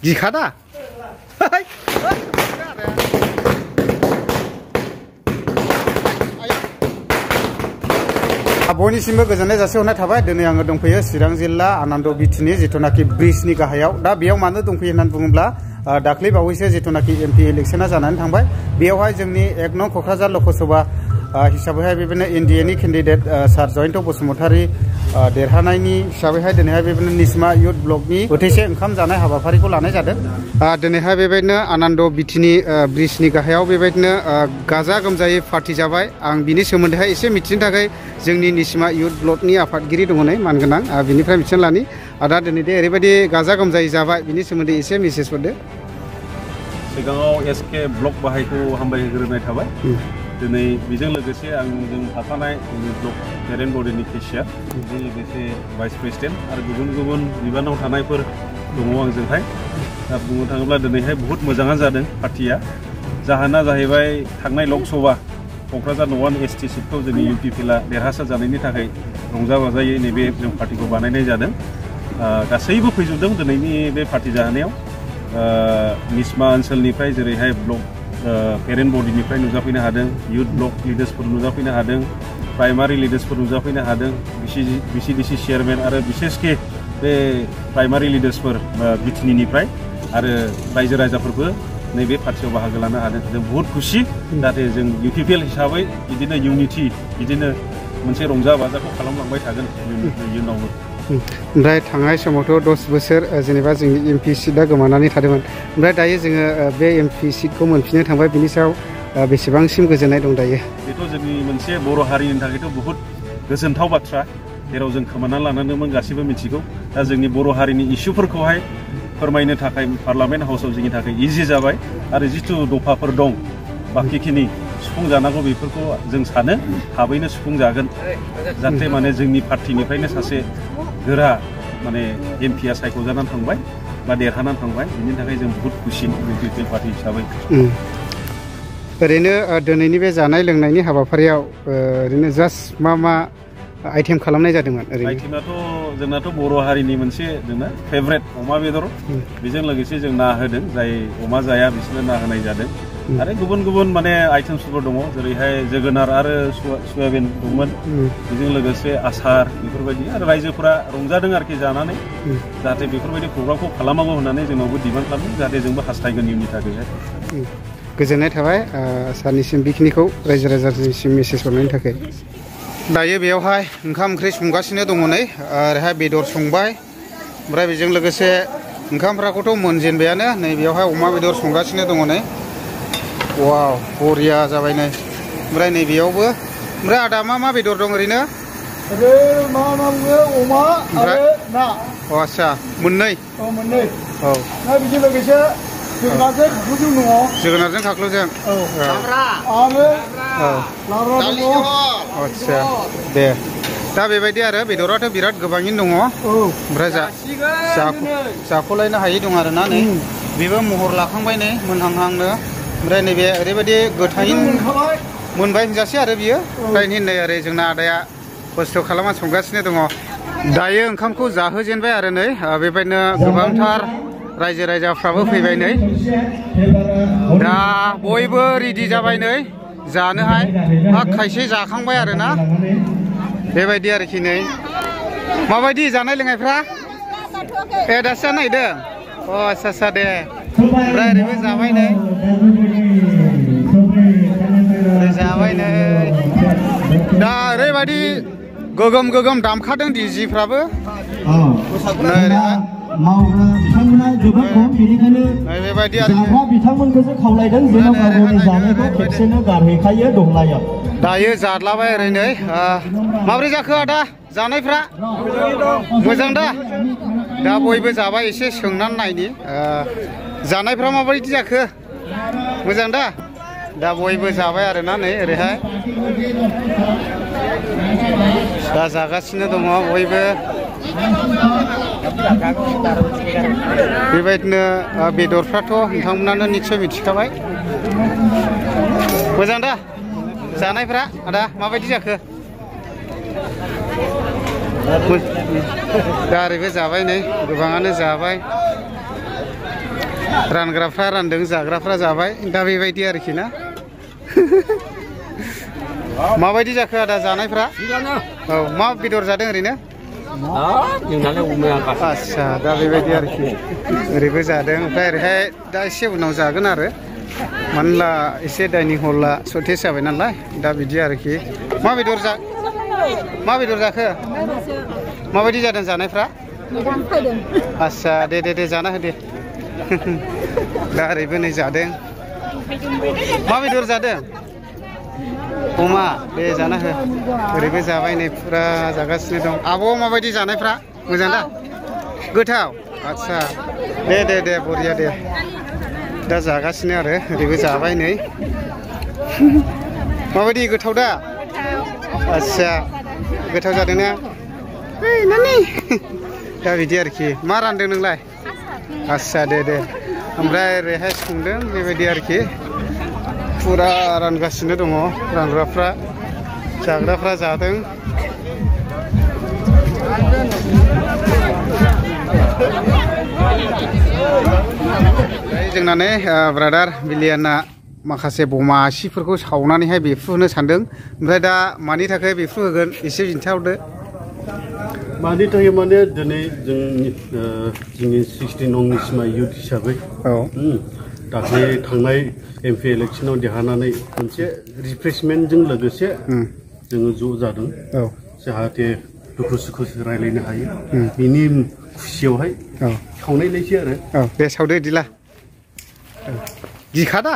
गिखादा बयनिसिमबो गोजोननाय जासिहरनाय थाबाय दिनै आङो दंफैयो चिरां जिल्ला आनन्द बिटिनि जिथुनाखि ब्रिजनि गाहायाव दा बेयाव मानो दंफैयो होननानै बुङोब्ला दाख्लै बावैसो जिथुनाखि एमपि इलेक्शना जानानै थांबाय बेयावहाय जोंनि 1 नं क'क्राझार लकसभा हिसाबैहाय बेबायदिनो एनडिएनि केन्डिडेट सार जयन्त बसुमतारी देरहानायनि हिसाबैहाय दिनैहाय बेबायदिनो निस्मा युथ ब्लकनि बोथिसे ओंखाम जानाय हाबाफारिखौ लानाय जादों दिनैहाय बेबायदिनो आनन्द बिटिनि ब्रिजनि गाहायाव बेबायदिनो गाजा गोमजायै पार्टि जाबाय आं बिनि सोमोन्दैहाय एसे मिथिनो थाखाय जोंनि निस्मा युथ ब्लकनि आफादगिरि दङ नै मानगोनां बिनिफ्राय मिथिना लानि दा दिनै दे ओरैबायदि गाजा गोमजायै जाबाय बिनि सोमोन्दै एसे मेसेज हरदो सिगाङाव एसके ब्लक बाहायखौ हामबायहोग्रोनाय थाबाय दिनै बेजों लोगोसे आंजों थाफानाय जोंनि ब्लक पेरेन्ट बडिनि केसियार बेजों लोगोसे भाइस प्रेसिडेन्ट आरो गुबुन गुबुन बिबानाव थानायफोर दङ आंजोंहाय दा बुंनो थाङोब्ला दिनैहाय बहुत मोजाङानो जादों पार्टिया जाहोना जाहैबाय थांनाय लकसभा क'क्राझार न'वान एसटि सिटखौ जोंनि इउपिपिएलआ देरहासार जानायनि थाखाय रंजा बाजायै नैबे जों पार्टिखौ बानायनाय जादों गासैबो फैजोबदों दिनैनि बे पार्टि जाहोनायाव निस्मा ओनसोलनिफ्राय जेरैहाय ब्लक पेरेन्ट बडिनिफ्राय नुजाफैनो हादों युथ ब्लक लिडार्सफोर नुजाफैनो हादों प्राइमारि लिडार्सफोर नुजाफैनो हादों बिसिडिसि चेयारमेन आरो बिसेसके बे प्राइमारि लिडार्सफोर बिटिनिनिफ्राय आरो रायजो राजाफोरबो नैबे पार्टियाव बाहागो लानो हादों जों बहुत खुसि जाहाथे जों इउपिपिएल हिसाबै बिदिनो इउनिटि बिदिनो मोनसे रंजा बाजाखौ खालामलांबाय थागोन इयुनावबो ओमफ्राय थांनाय समावथ' 10 बोसोर जेनेबा जोंनि एमपि सिटआ गोमानानै थादोंमोन ओमफ्राय दायो जोङो बे एमपि सिटखौ मोनफिननो थांबाय बिनि सायाव बेसेबांसिम गोजोननाय दं दायो बेथ' जोंनि मोनसे बर' हारिनि थाखायथ' बहुत गोजोनथाव बाथ्रा जेराव जों खोमानानै लानांदोंमोन गासैबो मिथिगौ दा जोंनि बर' हारिनि इस्युफोरखौहाय फोरमायनो थाखाय पार्लामेन्ट हाउसाव जोंनि थाखाय इजि जाबाय आरो जिथु दफाफोर दं बाखिखिनि सुफुं जानांगौ बेफोरखौ जों सानो थाबैनो सुफुं जागोन जाहाथे माने जोंनि पार्टिनिफ्रायनो सासे गोरा माने एमपिआ सायख'जानानै थांबाय बा देरहानानै थांबाय बिनि थाखाय जों बहुत खुसि इउपिपिएल पार्टि हिसाबै ओरैनो दिनैनि बे जानाय लोंनायनि हाबाफारियाव ओरैनो जास्ट मा आइटेम खालामनाय जादोंमोन आइटेमाथ' जोंनाथ' बर' हारिनि मोनसे जोंना फेभरेट अमा बेदर बेजों लोगोसे जों ना होदों जाय अमा जाया बिसोरनो ना होनाय जादों आरो गुबुन गुबुन माने आइटेमसफोर दङ जेरैहाय जोगोनार आरो सयाबिन दंमोन बेजों लोगोसे आसार बेफोरबायदि आरो रायजोफोरा रंजादों आरोखि जानानै जाहाथे बेफोरबायदि प्रग्रामखौ खालामनांगौ होननानै जोंनावबो डिमान्ड खालामदों जाहाथे जोंबो हास्थायगोन इयुननि थाखायहाय गोजोननाय थाबाय सारनिसिम बेखिनिखौ रायजो राजानिसिम मेसेज हरनायनि थाखाय दायो बेयावहाय ओंखाम ओंख्रि संगासिनो दङ नै ओरैहाय बेदर संबाय ओमफ्राय बेजों लोगोसे ओंखामफ्राखौथ' मोनजेनबायानो नै बेयावहाय अमा बेदर संगासिनो दङ नै वाव बरिया जाबाय नै ओमफ्राय नै बेयावबो ओमफ्राय आदा मा बेदर दं ओरैनो मा बुङो अमा आरो ना आच्छा मोननै औ दा बेजों लोगोसे जोगोनारजों खाख्लौजों दङ जोगोनारजों खाख्लौजों आच्छा दे दा बेबायदि आरो बेदराथ' बिराद गोबाङैनो दङ ओमफ्राय जाख'लायनो हायै दं आरो ना नै बेबो महर लाखांबाय नै मोनहांहांनो ओमफ्राय नैबे ओरैबायदि गोथाङैनो मोनबाय होनजासै आरो बियो ओमफ्राय नै ओरै जोंना आदाया खस्थ' खालामना संगासिनो दङ दायो ओंखामखौ जाहोजेनबाय आरो नै बेबायदिनो गोबांथार रायजो राजाफ्राबो फैबाय नै दा बयबो रेडि जाबाय नै जानोहाय खायसे जाखांबाय आरो ना बेबायदि आरोखि नै माबायदि जानाय लोंनायफ्रा दासो नायदों आच्छा दे ओमफ्राय ओरैबो जाबाय नै जाबाय नै दा ओरैबायदि गोगोम दामखादों डिजिफ्राबो मावग्रा बिथांमोना जोबोद खम बेनिखायनो जाग्रा बिथांमोनखौसो खावलायदों जेन' गावनि जानायखौ खेबसेनो गारहैखायो दंलायाव दायो जादलाबाय ओरै नै माबोरै जाखो आदा जानायफ्रा मोजां दा बयबो जाबाय एसे सोंनानै नायनि जानायफ्रा माबायदि जाखो मोजां दा बयबो जाबाय आरो ना नै ओरैहाय दा जागासिनो दङ बयबो बेबायदिनो बेदरफ्राथ' नोंथांमोनानो निस्सय मिथिखाबाय मोजां दा जानायफ्रा आदा माबायदि जाखो दा ओरैबो जाबाय नै गोबाङानो जाबाय रानग्राफ्रा रानदों जाग्राफ्रा जाबाय दा बेबायदि आरोखि ना माबायदि जाखो आदा जानायफ्रा औ मा बेदर जादों ओरैनो आच्छा दा बेबायदि आरोखि ओरैबो जादों ओमफ्राय ओरैहाय दा एसे उनाव जागोन आरो मानोना एसे डाइनिं हला सर्टेज जाबाय नालाय दा बिदि आरोखि मा बेदर जाखो माबायदि जादों जानायफ्रा आच्छा दे जाना हो दे दा ओरैबो नै जादों मा बेदर जादों अमा दे जाना हो ओरैबो जाबाय नै फुरा जागासिनो दं आब' माबायदि जानायफ्रा मोजां दा गोथाव आच्छा दे बरिया दे दा जागासिनो आरो ओरैबो जाबाय नै माबायदि गोथाव दा आच्छा गोथाव जादों ना नानि दा बिदि आरोखि मा रानदों नोंलाय आच्छा दे ओमफ्राय ओरैहाय संदों बेबायदि आरोखि फुरा रानगासिनो दङ रानग्राफ्रा जाग्राफ्रा जादों जोंना नै ब्रादार बिलियाना माखासे बमासिफोरखौ सावनानैहाय बेफ्रुहोनो सानदों ओमफ्राय दा मानि थाखाय बेफ्रुहोगोन एसे खिन्थाहरदो मानि थाखाय माने दिनै जोंनि 16 नंनि सिमा इयुथ हिसाबै दाख्लै थांनाय एमपि इलेक्सनाव देरहानानै मोनसे रिफ्रेशमेन्टजों लोगोसे जोङो ज' जादों जाहाथे दुखु सुखु रायलायनो हायो बिनि खुसियावहाय सावनायलायसै आरो दे सावदो बिदिला गिखादा